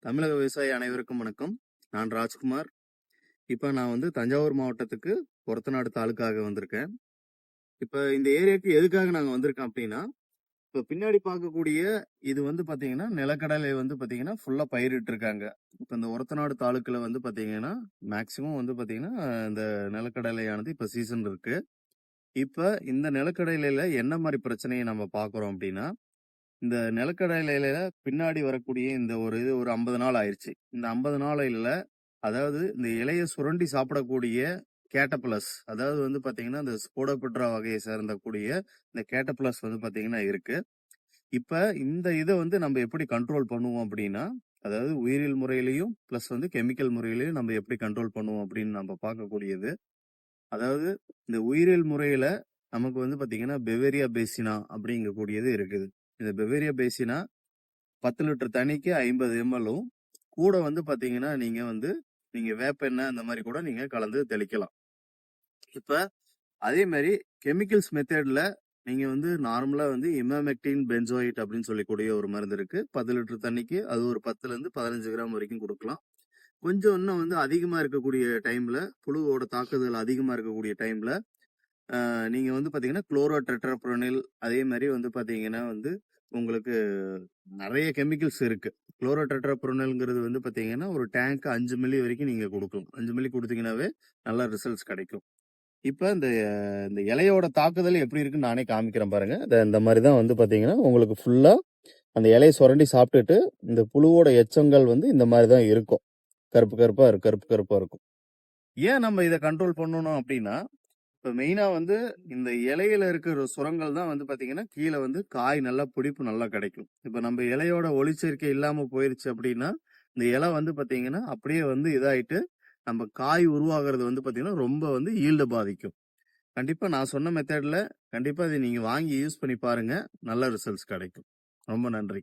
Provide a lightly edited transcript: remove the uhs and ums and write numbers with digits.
தமிழக விவசாயி அனைவருக்கும் வணக்கம். நான் ராஜ்குமார். இப்போ நான் வந்து தஞ்சாவூர் மாவட்டத்துக்கு ஒரத்தநாடு தாலுக்காக வந்திருக்கேன். இப்போ இந்த ஏரியாவுக்கு எதுக்காக நாங்கள் வந்திருக்கோம் அப்படின்னா, இப்போ பின்னாடி பார்க்கக்கூடிய இது வந்து பார்த்தீங்கன்னா நிலக்கடலை வந்து பார்த்தீங்கன்னா ஃபுல்லாக பயிரிட்டு இருக்காங்க. இப்போ இந்த ஒரத்தநாடு தாலுக்கில் வந்து பார்த்தீங்கன்னா மேக்சிமம் வந்து பார்த்தீங்கன்னா இந்த நிலக்கடலையானது இப்போ சீசன் இருக்கு. இப்போ இந்த நிலக்கடலையில என்ன மாதிரி பிரச்சனையை நம்ம பார்க்குறோம் அப்படின்னா, இந்த நிலக்கடலையில பின்னாடி வரக்கூடிய இந்த ஒரு 50 நாள் ஆயிருச்சு. இந்த 50 நாளையில அதாவது இந்த இலைய சுரண்டி சாப்பிடக்கூடிய கேட்டபிளஸ், அதாவது வந்து பாத்தீங்கன்னா இந்த ஸ்போடோபெட்ரா வகையை சேர்ந்தக்கூடிய இந்த கேட்டபிளஸ் வந்து பாத்தீங்கன்னா இருக்கு. இப்ப இந்த இதை வந்து நம்ம எப்படி கண்ட்ரோல் பண்ணுவோம் அப்படின்னா, அதாவது உயிரியல் முறையிலையும் பிளஸ் வந்து கெமிக்கல் முறையிலையும் நம்ம எப்படி கண்ட்ரோல் பண்ணுவோம் அப்படின்னு நம்ம பார்க்கக்கூடியது. அதாவது இந்த உயிரியல் முறையில நமக்கு வந்து பாத்தீங்கன்னா பெவேரியா பேசினா அப்படிங்கக்கூடியது இருக்குது. இந்த பெவேரியா பேசினா 10 லிட்டர் தண்ணிக்கு 50 எம்எல்லும் கூட வந்து பாத்தீங்கன்னா நீங்க வேப்பெண்ணெய் அந்த மாதிரி கூட நீங்க கலந்து தெளிக்கலாம். இப்ப அதே மாதிரி கெமிக்கல்ஸ் மெத்தட்ல நீங்க வந்து நார்மலா வந்து இமாமெக்டின் பென்சோயிட் அப்படின்னு சொல்லக்கூடிய ஒரு மருந்து இருக்கு. 10 லிட்டர் தண்ணிக்கு அது ஒரு 10ல இருந்து 15 கிராம் வரைக்கும் கொடுக்கலாம். கொஞ்சம் இன்னும் வந்து அதிகமா இருக்கக்கூடிய டைம்ல, புழுவோட தாக்குதல் அதிகமா இருக்கக்கூடிய டைம்ல நீங்க வந்து பாத்தீங்கன்னா குளோரோ டெட்ராப்ரோனில், அதே மாதிரி வந்து பாத்தீங்கன்னா வந்து உங்களுக்கு நிறைய கெமிக்கல்ஸ் இருக்கு. குளோரோ டெட்ராப்ரோனில்ங்கிறது வந்து பாத்தீங்கன்னா ஒரு டேங்க் 5 மில்லி வரைக்கும் நீங்க கொடுக்கலாம். 5 மில்லி கொடுத்தீங்கன்னாவே நல்ல ரிசல்ட்ஸ் கிடைக்கும். இப்ப இந்த இந்த இலையோட தாக்குதல் எப்படி இருக்குன்னு நானே காமிக்கிறேன் பாருங்க. இந்த மாதிரி தான் வந்து பாத்தீங்கன்னா உங்களுக்கு ஃபுல்லா அந்த இலையை சுரண்டி சாப்பிட்டுட்டு இந்த புழுவோட எச்சங்கள் வந்து இந்த மாதிரி தான் இருக்கும். கருப்பு கருப்பா இருக்கும். ஏன் நம்ம இதை கண்ட்ரோல் பண்ணணும் அப்படின்னா, இப்போ மெயினா வந்து இந்த இலையில இருக்கிற சுரங்கள் தான் வந்து பாத்தீங்கன்னா கீழே வந்து காய் நல்லா பிடிப்பு நல்லா கிடைக்கும். இப்போ நம்ம இலையோட ஒளிச்சேர்க்கை இல்லாம போயிருச்சு அப்படின்னா, இந்த இலை வந்து பாத்தீங்கன்னா அப்படியே வந்து இதாயிட்டு நம்ம காய் உருவாகிறது வந்து பாத்தீங்கன்னா ரொம்ப வந்து ஈல்ட பாதிக்கும். கண்டிப்பா நான் சொன்ன மெத்தட்ல கண்டிப்பா இதை நீங்க வாங்கி யூஸ் பண்ணி பாருங்க. நல்ல ரிசல்ட்ஸ் கிடைக்கும். ரொம்ப நன்றி.